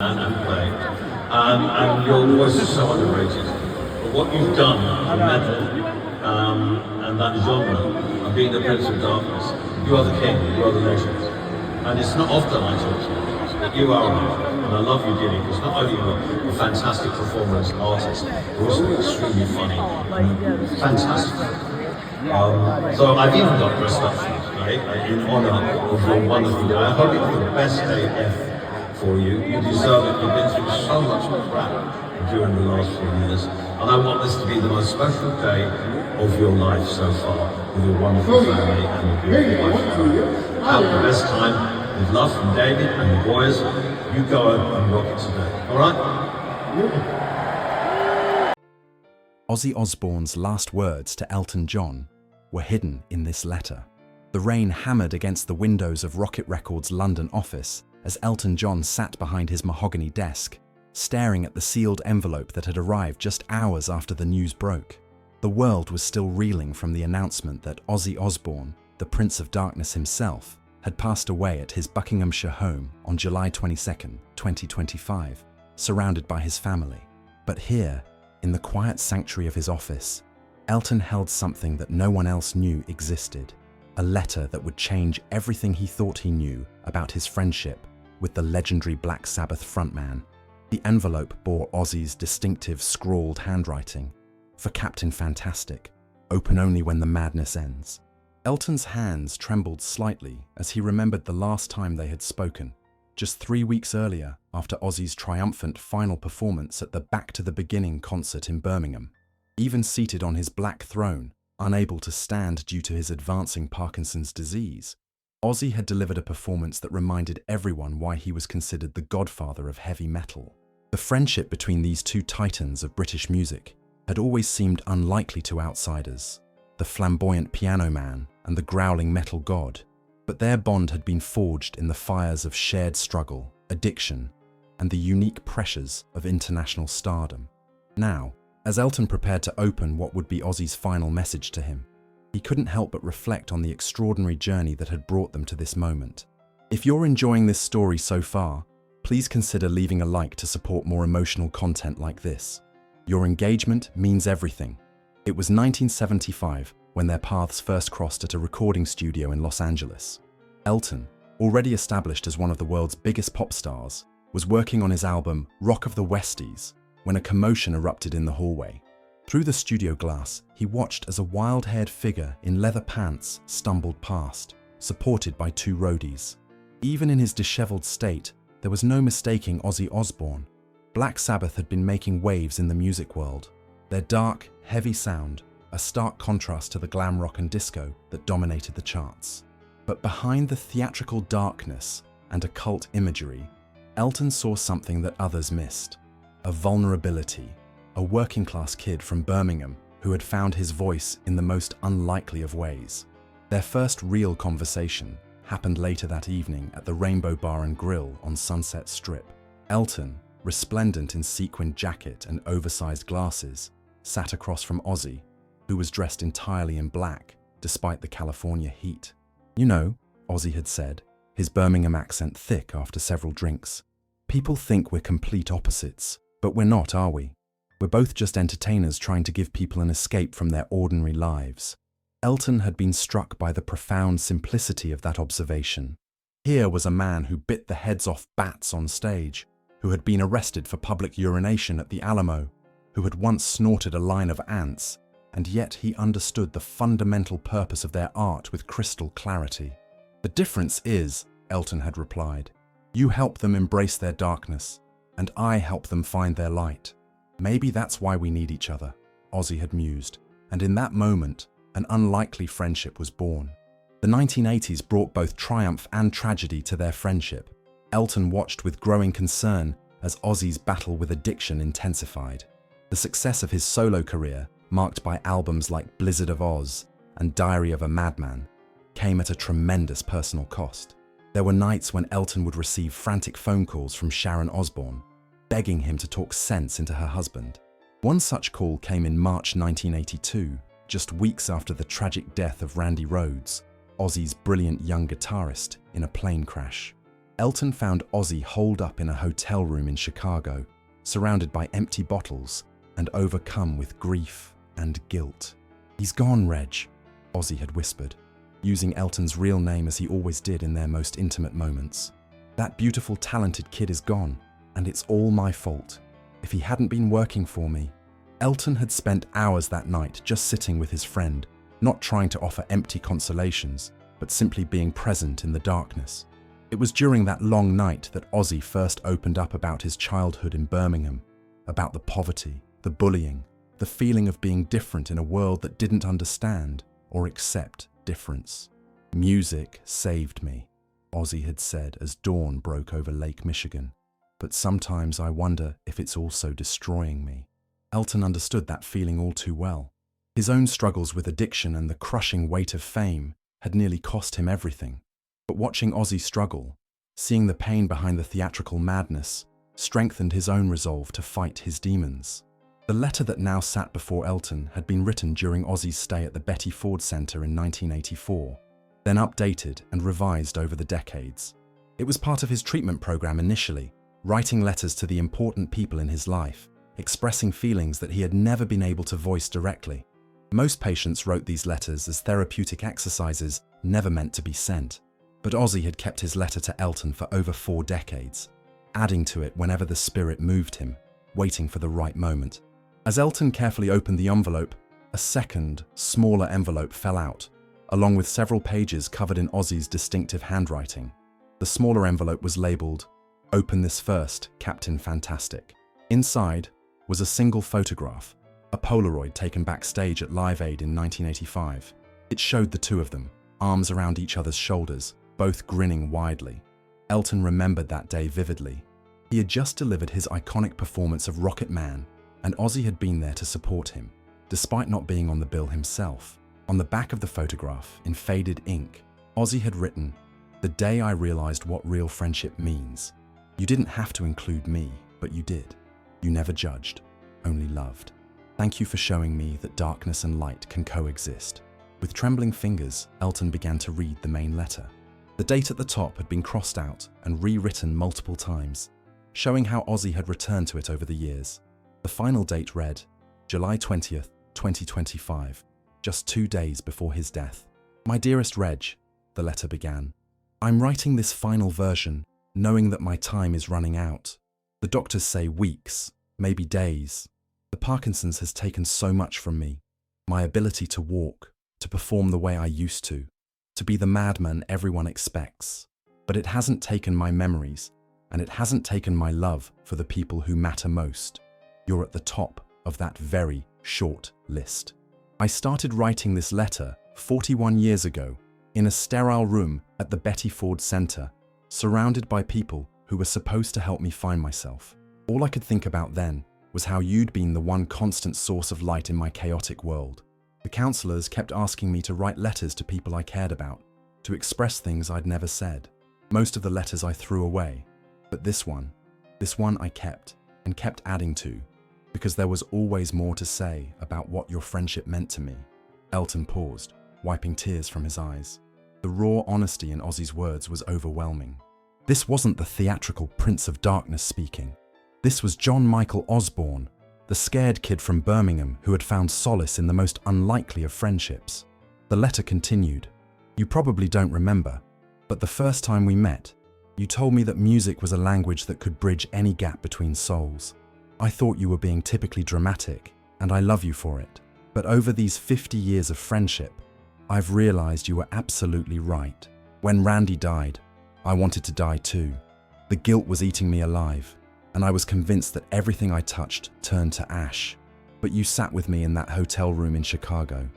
and play. And your voice is so underrated. But what you've done for metal and that genre, and being the Prince of Darkness, you are the king, you are the legend. And it's not often I talk to you, but you are one. And I love you dearly because not only are you a fantastic performer as an artist, you're also extremely funny. Fantastic. So I've even got dressed up for you today in honor of your wonderful day. I hope you have the best day ever for you. You deserve it. You've been through so much crap during the last few years. And I want this to be the most special day of your life so far with your wonderful family and your beautiful wife. Have the best time with love from David and the boys. You go and rock it today. All right? Ozzy Osbourne's last words to Elton John were hidden in this letter. The rain hammered against the windows of Rocket Records' London office as Elton John sat behind his mahogany desk, staring at the sealed envelope that had arrived just hours after the news broke. The world was still reeling from the announcement that Ozzy Osbourne, the Prince of Darkness himself, had passed away at his Buckinghamshire home on July 22, 2025, surrounded by his family. But here, in the quiet sanctuary of his office, Elton held something that no one else knew existed. A letter that would change everything he thought he knew about his friendship with the legendary Black Sabbath frontman. The envelope bore Ozzy's distinctive scrawled handwriting. For Captain Fantastic, open only when the madness ends. Elton's hands trembled slightly as he remembered the last time they had spoken, just 3 weeks earlier after Ozzy's triumphant final performance at the Back to the Beginning concert in Birmingham. Even seated on his black throne, unable to stand due to his advancing Parkinson's disease, Ozzy had delivered a performance that reminded everyone why he was considered the godfather of heavy metal. The friendship between these two titans of British music had always seemed unlikely to outsiders, the flamboyant piano man and the growling metal god, but their bond had been forged in the fires of shared struggle, addiction, and the unique pressures of international stardom. Now, as Elton prepared to open what would be Ozzy's final message to him, he couldn't help but reflect on the extraordinary journey that had brought them to this moment. If you're enjoying this story so far, please consider leaving a like to support more emotional content like this. Your engagement means everything. It was 1975 when their paths first crossed at a recording studio in Los Angeles. Elton, already established as one of the world's biggest pop stars, was working on his album Rock of the Westies when a commotion erupted in the hallway. Through the studio glass, he watched as a wild-haired figure in leather pants stumbled past, supported by two roadies. Even in his disheveled state, there was no mistaking Ozzy Osbourne. Black Sabbath had been making waves in the music world. Their dark, heavy sound, a stark contrast to the glam rock and disco that dominated the charts. But behind the theatrical darkness and occult imagery, Elton saw something that others missed. A vulnerability, a working-class kid from Birmingham who had found his voice in the most unlikely of ways. Their first real conversation happened later that evening at the Rainbow Bar and Grill on Sunset Strip. Elton, resplendent in sequined jacket and oversized glasses, sat across from Ozzy, who was dressed entirely in black despite the California heat. "You know," Ozzy had said, his Birmingham accent thick after several drinks, "people think we're complete opposites, but we're not, are we? We're both just entertainers trying to give people an escape from their ordinary lives." Elton had been struck by the profound simplicity of that observation. Here was a man who bit the heads off bats on stage, who had been arrested for public urination at the Alamo, who had once snorted a line of ants, and yet he understood the fundamental purpose of their art with crystal clarity. "The difference is," Elton had replied, "you help them embrace their darkness, and I help them find their light. Maybe that's why we need each other," Ozzy had mused, and in that moment, an unlikely friendship was born. The 1980s brought both triumph and tragedy to their friendship. Elton watched with growing concern as Ozzy's battle with addiction intensified. The success of his solo career, marked by albums like Blizzard of Oz and Diary of a Madman, came at a tremendous personal cost. There were nights when Elton would receive frantic phone calls from Sharon Osbourne, begging him to talk sense into her husband. One such call came in March 1982, just weeks after the tragic death of Randy Rhoads, Ozzy's brilliant young guitarist, in a plane crash. Elton found Ozzy holed up in a hotel room in Chicago, surrounded by empty bottles and overcome with grief and guilt. "He's gone, Reg," Ozzy had whispered, using Elton's real name as he always did in their most intimate moments. "That beautiful, talented kid is gone, and it's all my fault. If he hadn't been working for me..." Elton had spent hours that night just sitting with his friend, not trying to offer empty consolations, but simply being present in the darkness. It was during that long night that Ozzy first opened up about his childhood in Birmingham, about the poverty, the bullying, the feeling of being different in a world that didn't understand or accept difference. "Music saved me," Ozzy had said as dawn broke over Lake Michigan. "But sometimes I wonder if it's also destroying me." Elton understood that feeling all too well. His own struggles with addiction and the crushing weight of fame had nearly cost him everything. But watching Ozzy struggle, seeing the pain behind the theatrical madness, strengthened his own resolve to fight his demons. The letter that now sat before Elton had been written during Ozzy's stay at the Betty Ford Center in 1984, then updated and revised over the decades. It was part of his treatment program initially, writing letters to the important people in his life, expressing feelings that he had never been able to voice directly. Most patients wrote these letters as therapeutic exercises never meant to be sent. But Ozzy had kept his letter to Elton for over 4 decades, adding to it whenever the spirit moved him, waiting for the right moment. As Elton carefully opened the envelope, a second, smaller envelope fell out, along with several pages covered in Ozzy's distinctive handwriting. The smaller envelope was labeled, "Open this first, Captain Fantastic." Inside was a single photograph, a Polaroid taken backstage at Live Aid in 1985. It showed the two of them, arms around each other's shoulders, both grinning widely. Elton remembered that day vividly. He had just delivered his iconic performance of Rocket Man, and Ozzy had been there to support him, despite not being on the bill himself. On the back of the photograph, in faded ink, Ozzy had written, "The day I realized what real friendship means. You didn't have to include me, but you did. You never judged, only loved. Thank you for showing me that darkness and light can coexist." With trembling fingers, Elton began to read the main letter. The date at the top had been crossed out and rewritten multiple times, showing how Ozzy had returned to it over the years. The final date read, July 20th, 2025, just 2 days before his death. "My dearest Reg," the letter began, "I'm writing this final version, knowing that my time is running out. The doctors say weeks, maybe days. The Parkinson's has taken so much from me. My ability to walk, to perform the way I used to be the madman everyone expects. But it hasn't taken my memories, and it hasn't taken my love for the people who matter most. You're at the top of that very short list. I started writing this letter 41 years ago in a sterile room at the Betty Ford Center, surrounded by people who were supposed to help me find myself. All I could think about then was how you'd been the one constant source of light in my chaotic world. The counselors kept asking me to write letters to people I cared about, to express things I'd never said. Most of the letters I threw away, but this one I kept, and kept adding to, because there was always more to say about what your friendship meant to me." Elton paused, wiping tears from his eyes. The raw honesty in Ozzy's words was overwhelming. This wasn't the theatrical Prince of Darkness speaking. This was John Michael Osbourne, the scared kid from Birmingham who had found solace in the most unlikely of friendships. The letter continued, "You probably don't remember, but the first time we met, you told me that music was a language that could bridge any gap between souls. I thought you were being typically dramatic, and I love you for it. But over these 50 years of friendship, I've realized you were absolutely right. When Randy died, I wanted to die too. The guilt was eating me alive, and I was convinced that everything I touched turned to ash. But you sat with me in that hotel room in Chicago,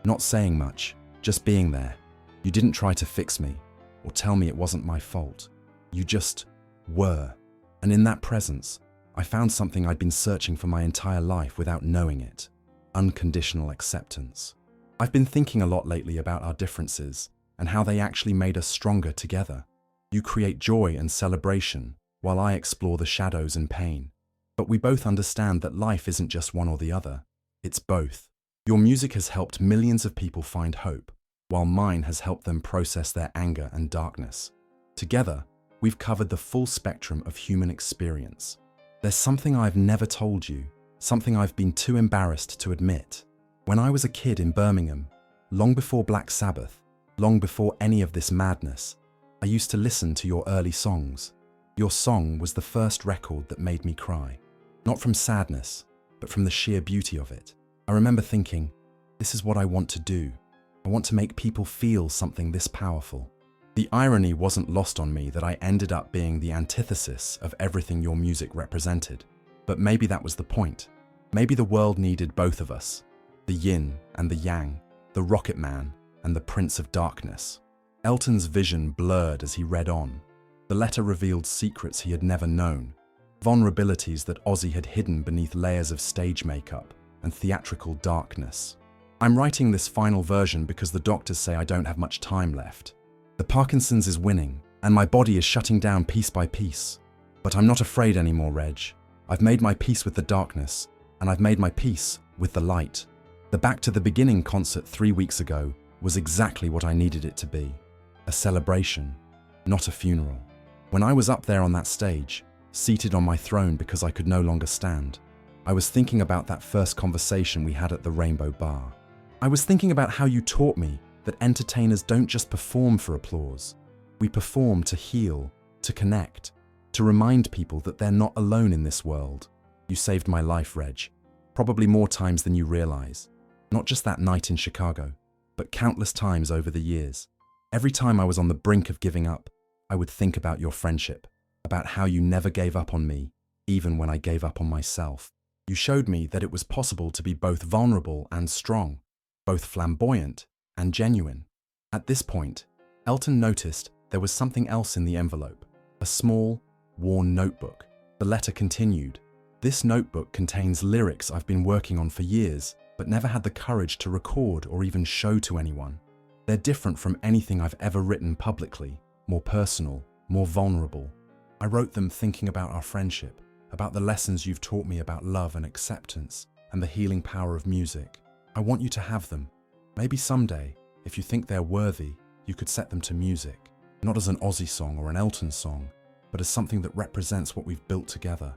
not saying much, just being there. You didn't try to fix me, or tell me it wasn't my fault. You just were. And in that presence, I found something I'd been searching for my entire life without knowing it. Unconditional acceptance. I've been thinking a lot lately about our differences and how they actually made us stronger together. You create joy and celebration, while I explore the shadows and pain. But we both understand that life isn't just one or the other. It's both. Your music has helped millions of people find hope, while mine has helped them process their anger and darkness. Together, We've covered the full spectrum of human experience. There's something I've never told you, something I've been too embarrassed to admit. When I was a kid in Birmingham, long before Black Sabbath, long before any of this madness, I used to listen to your early songs. Your song was the first record that made me cry. Not from sadness, but from the sheer beauty of it. I remember thinking, this is what I want to do. I want to make people feel something this powerful. The irony wasn't lost on me that I ended up being the antithesis of everything your music represented. But maybe that was the point. Maybe the world needed both of us. The yin and the yang, the rocket man and the prince of darkness. Elton's vision blurred as he read on. The letter revealed secrets he had never known, vulnerabilities that Ozzy had hidden beneath layers of stage makeup and theatrical darkness. I'm writing this final version because the doctors say I don't have much time left. The Parkinson's is winning, and my body is shutting down piece by piece. But I'm not afraid anymore, Reg. I've made my peace with the darkness, and I've made my peace with the light. The Back to the Beginning concert 3 weeks ago was exactly what I needed it to be. A celebration, not a funeral. When I was up there on that stage, seated on my throne because I could no longer stand, I was thinking about that first conversation we had at the Rainbow Bar. I was thinking about how you taught me that entertainers don't just perform for applause. We perform to heal, to connect, to remind people that they're not alone in this world. You saved my life, Reg, probably more times than you realize. Not just that night in Chicago, but countless times over the years. Every time I was on the brink of giving up, I would think about your friendship, about how you never gave up on me, even when I gave up on myself. You showed me that it was possible to be both vulnerable and strong, both flamboyant and genuine. At this point, Elton noticed there was something else in the envelope, a small, worn notebook. The letter continued. This notebook contains lyrics I've been working on for years, but never had the courage to record or even show to anyone. They're different from anything I've ever written publicly, more personal, more vulnerable. I wrote them thinking about our friendship, about the lessons you've taught me about love and acceptance, and the healing power of music. I want you to have them. Maybe someday, if you think they're worthy, you could set them to music, not as an Ozzy song or an Elton song, but as something that represents what we've built together,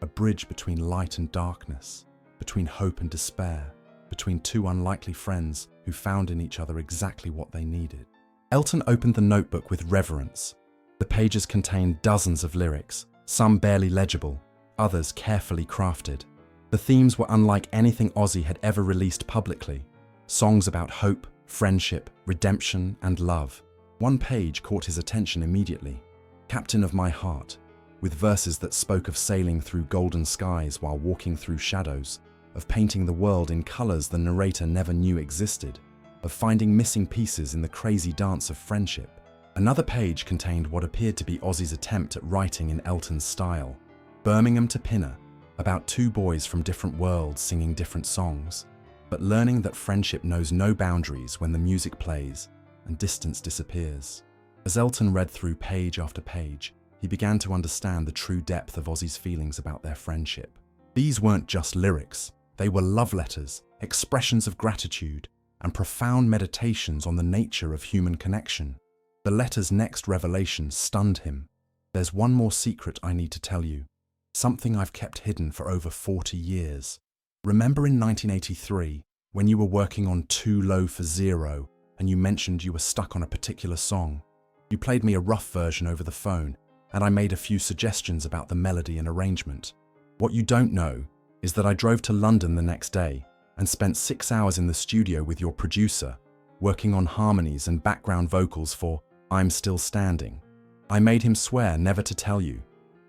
a bridge between light and darkness, between hope and despair, between two unlikely friends who found in each other exactly what they needed. Elton opened the notebook with reverence. The pages contained dozens of lyrics, some barely legible, others carefully crafted. The themes were unlike anything Ozzy had ever released publicly. Songs about hope, friendship, redemption, and love. One page caught his attention immediately. Captain of My Heart, with verses that spoke of sailing through golden skies while walking through shadows, of painting the world in colors the narrator never knew existed, of finding missing pieces in the crazy dance of friendship. Another page contained what appeared to be Ozzy's attempt at writing in Elton's style. Birmingham to Pinner, about two boys from different worlds singing different songs, but learning that friendship knows no boundaries when the music plays and distance disappears. As Elton read through page after page, he began to understand the true depth of Ozzy's feelings about their friendship. These weren't just lyrics, they were love letters, expressions of gratitude, and profound meditations on the nature of human connection. The letter's next revelation stunned him. There's one more secret I need to tell you, something I've kept hidden for over 40 years. Remember in 1983, when you were working on Too Low for Zero, and you mentioned you were stuck on a particular song? You played me a rough version over the phone, and I made a few suggestions about the melody and arrangement. What you don't know is that I drove to London the next day and spent 6 hours in the studio with your producer, working on harmonies and background vocals for I'm Still Standing. I made him swear never to tell you.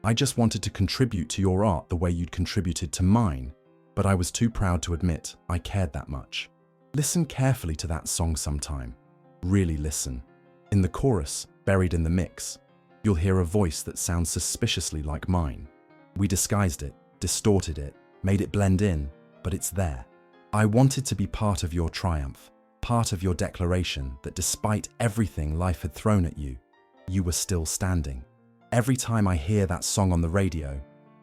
I just wanted to contribute to your art the way you'd contributed to mine, but I was too proud to admit I cared that much. Listen carefully to that song sometime. Really listen. In the chorus, buried in the mix, you'll hear a voice that sounds suspiciously like mine. We disguised it, distorted it, made it blend in, but it's there. I wanted to be part of your triumph, part of your declaration that despite everything life had thrown at you, you were still standing. Every time I hear that song on the radio,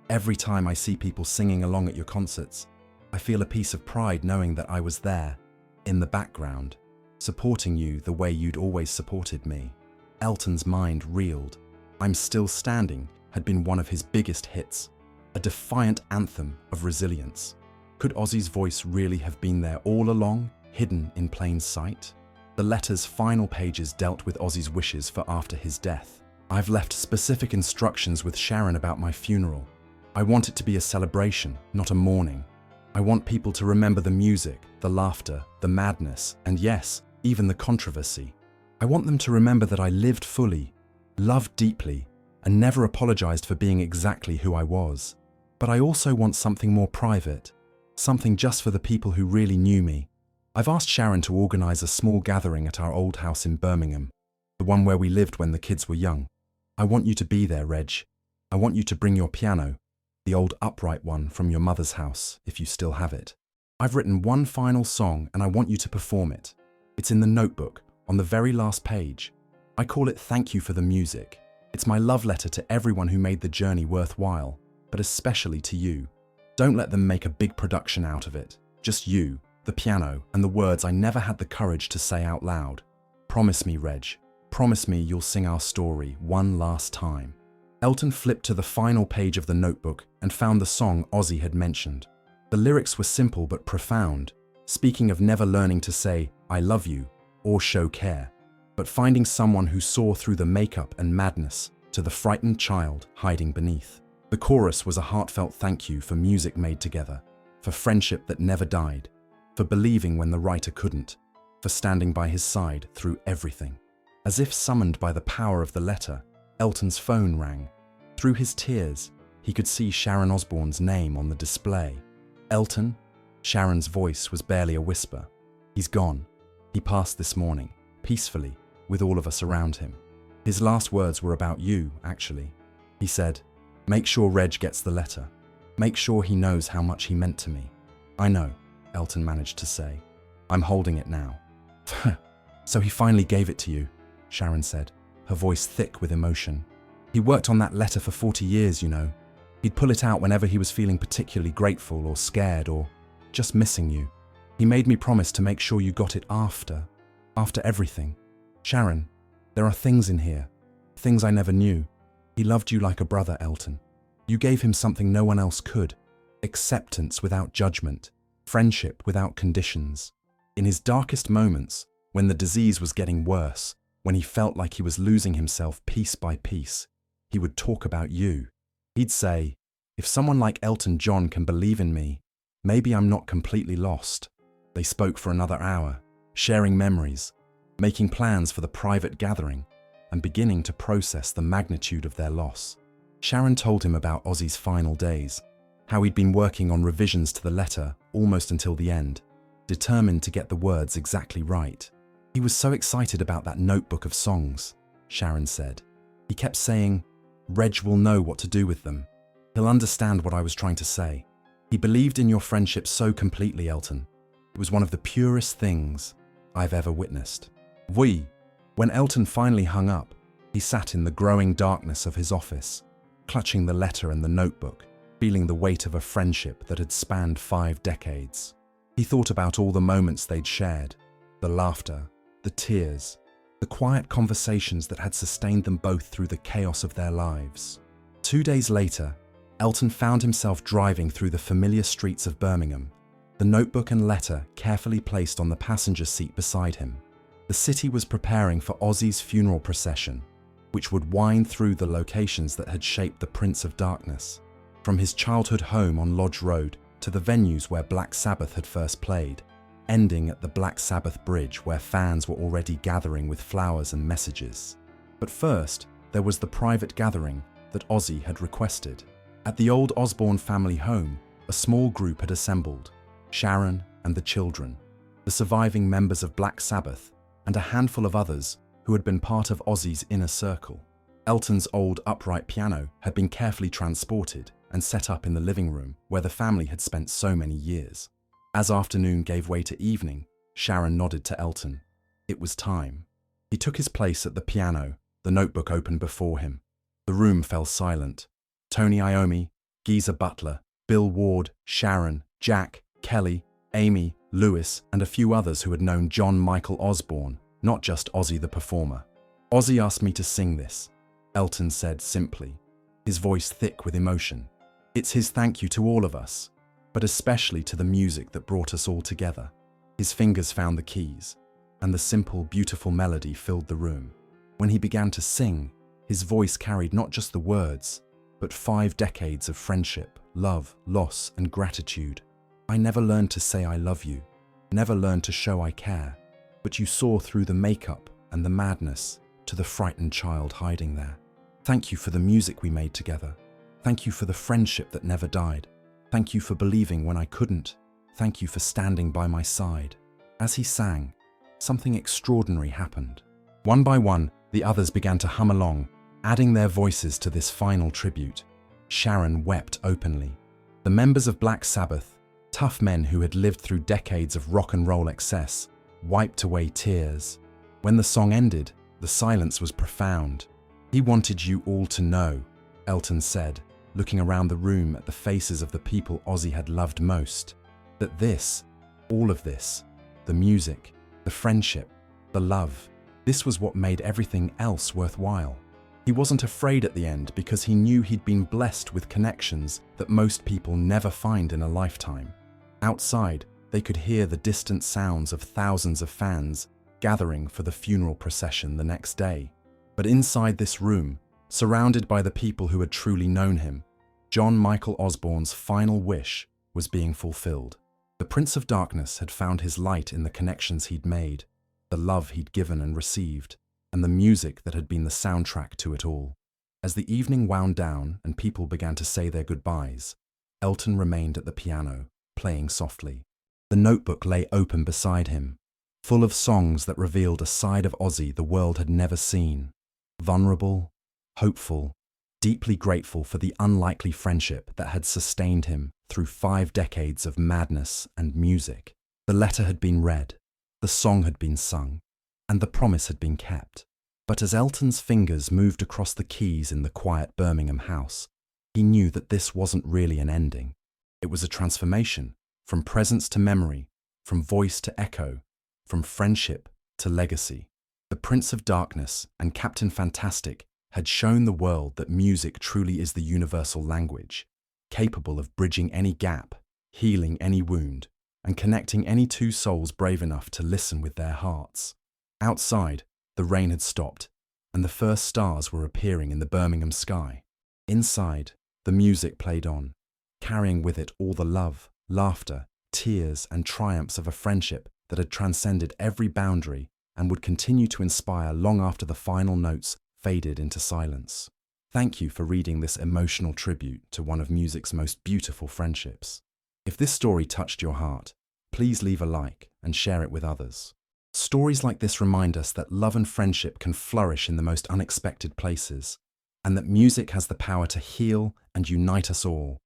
every time I see people singing along at your concerts, I feel a piece of pride knowing that I was there, in the background, supporting you the way you'd always supported me. Elton's mind reeled. I'm Still Standing had been one of his biggest hits, a defiant anthem of resilience. Could Ozzy's voice really have been there all along, hidden in plain sight? The letter's final pages dealt with Ozzy's wishes for after his death. I've left specific instructions with Sharon about my funeral. I want it to be a celebration, not a mourning. I want people to remember the music, the laughter, the madness, and yes, even the controversy. I want them to remember that I lived fully, loved deeply, and never apologized for being exactly who I was. But I also want something more private, something just for the people who really knew me. I've asked Sharon to organize a small gathering at our old house in Birmingham, the one where we lived when the kids were young. I want you to be there, Reg. I want you to bring your piano, the old upright one from your mother's house, if you still have it. I've written one final song and I want you to perform it. It's in the notebook, on the very last page. I call it Thank You for the Music. It's my love letter to everyone who made the journey worthwhile, but especially to you. Don't let them make a big production out of it. Just you, the piano, and the words I never had the courage to say out loud. Promise me, Reg. Promise me you'll sing our story one last time. Elton flipped to the final page of the notebook and found the song Ozzy had mentioned. The lyrics were simple but profound, speaking of never learning to say, I love you, or show care, but finding someone who saw through the makeup and madness to the frightened child hiding beneath. The chorus was a heartfelt thank you for music made together, for friendship that never died, for believing when the writer couldn't, for standing by his side through everything. As if summoned by the power of the letter, Elton's phone rang. Through his tears, he could see Sharon Osbourne's name on the display. Elton? Sharon's voice was barely a whisper. He's gone. He passed this morning, peacefully, with all of us around him. His last words were about you, actually. He said, make sure Reg gets the letter. Make sure he knows how much he meant to me. I know, Elton managed to say. I'm holding it now. So he finally gave it to you, Sharon said, her voice thick with emotion. He worked on that letter for 40 years, you know. He'd pull it out whenever he was feeling particularly grateful or scared or just missing you. He made me promise to make sure you got it after everything. Sharon, there are things in here, things I never knew. He loved you like a brother, Elton. You gave him something no one else could. Acceptance without judgment, friendship without conditions. In his darkest moments, when the disease was getting worse, when he felt like he was losing himself piece by piece, he would talk about you. He'd say, if someone like Elton John can believe in me, maybe I'm not completely lost. They spoke for another hour, sharing memories, making plans for the private gathering, and beginning to process the magnitude of their loss. Sharon told him about Ozzy's final days, how he'd been working on revisions to the letter almost until the end, determined to get the words exactly right. He was so excited about that notebook of songs, Sharon said. He kept saying, Reg will know what to do with them. He'll understand what I was trying to say. He believed in your friendship so completely, Elton. It was one of the purest things I've ever witnessed. When Elton finally hung up, he sat in the growing darkness of his office, clutching the letter and the notebook, feeling the weight of a friendship that had spanned 5 decades. He thought about all the moments they'd shared, the laughter, the tears, the quiet conversations that had sustained them both through the chaos of their lives. 2 days later, Elton found himself driving through the familiar streets of Birmingham, the notebook and letter carefully placed on the passenger seat beside him. The city was preparing for Ozzy's funeral procession, which would wind through the locations that had shaped the Prince of Darkness, from his childhood home on Lodge Road to the venues where Black Sabbath had first played, ending at the Black Sabbath Bridge where fans were already gathering with flowers and messages. But first, there was the private gathering that Ozzy had requested. At the old Osbourne family home, a small group had assembled, Sharon and the children, the surviving members of Black Sabbath, and a handful of others who had been part of Ozzy's inner circle. Elton's old upright piano had been carefully transported and set up in the living room where the family had spent so many years. As afternoon gave way to evening, Sharon nodded to Elton. It was time. He took his place at the piano, the notebook open before him. The room fell silent. Tony Iommi, Geezer Butler, Bill Ward, Sharon, Jack, Kelly, Amy, Lewis, and a few others who had known John Michael Osbourne, not just Ozzy the performer. Ozzy asked me to sing this, Elton said simply, his voice thick with emotion. It's his thank you to all of us, but especially to the music that brought us all together. His fingers found the keys, and the simple, beautiful melody filled the room. When he began to sing, his voice carried not just the words, but 5 decades of friendship, love, loss, and gratitude. I never learned to say I love you, never learned to show I care, but you saw through the makeup and the madness to the frightened child hiding there. Thank you for the music we made together. Thank you for the friendship that never died. Thank you for believing when I couldn't. Thank you for standing by my side. As he sang, something extraordinary happened. One by one, the others began to hum along, adding their voices to this final tribute. Sharon wept openly. The members of Black Sabbath, tough men who had lived through decades of rock and roll excess, wiped away tears. When the song ended, the silence was profound. He wanted you all to know, Elton said, looking around the room at the faces of the people Ozzy had loved most, that this, all of this, the music, the friendship, the love, this was what made everything else worthwhile. He wasn't afraid at the end because he knew he'd been blessed with connections that most people never find in a lifetime. Outside, they could hear the distant sounds of thousands of fans gathering for the funeral procession the next day. But inside this room, surrounded by the people who had truly known him, John Michael Osborne's final wish was being fulfilled. The Prince of Darkness had found his light in the connections he'd made, the love he'd given and received, and the music that had been the soundtrack to it all. As the evening wound down and people began to say their goodbyes, Elton remained at the piano, playing softly. The notebook lay open beside him, full of songs that revealed a side of Ozzy the world had never seen. Vulnerable, hopeful, deeply grateful for the unlikely friendship that had sustained him through 5 decades of madness and music. The letter had been read, the song had been sung, and the promise had been kept. But as Elton's fingers moved across the keys in the quiet Birmingham house, he knew that this wasn't really an ending. It was a transformation, from presence to memory, from voice to echo, from friendship to legacy. The Prince of Darkness and Captain Fantastic had shown the world that music truly is the universal language, capable of bridging any gap, healing any wound, and connecting any 2 souls brave enough to listen with their hearts. Outside, the rain had stopped, and the first stars were appearing in the Birmingham sky. Inside, the music played on, carrying with it all the love, laughter, tears, and triumphs of a friendship that had transcended every boundary and would continue to inspire long after the final notes faded into silence. Thank you for reading this emotional tribute to one of music's most beautiful friendships. If this story touched your heart, please leave a like and share it with others. Stories like this remind us that love and friendship can flourish in the most unexpected places, and that music has the power to heal and unite us all.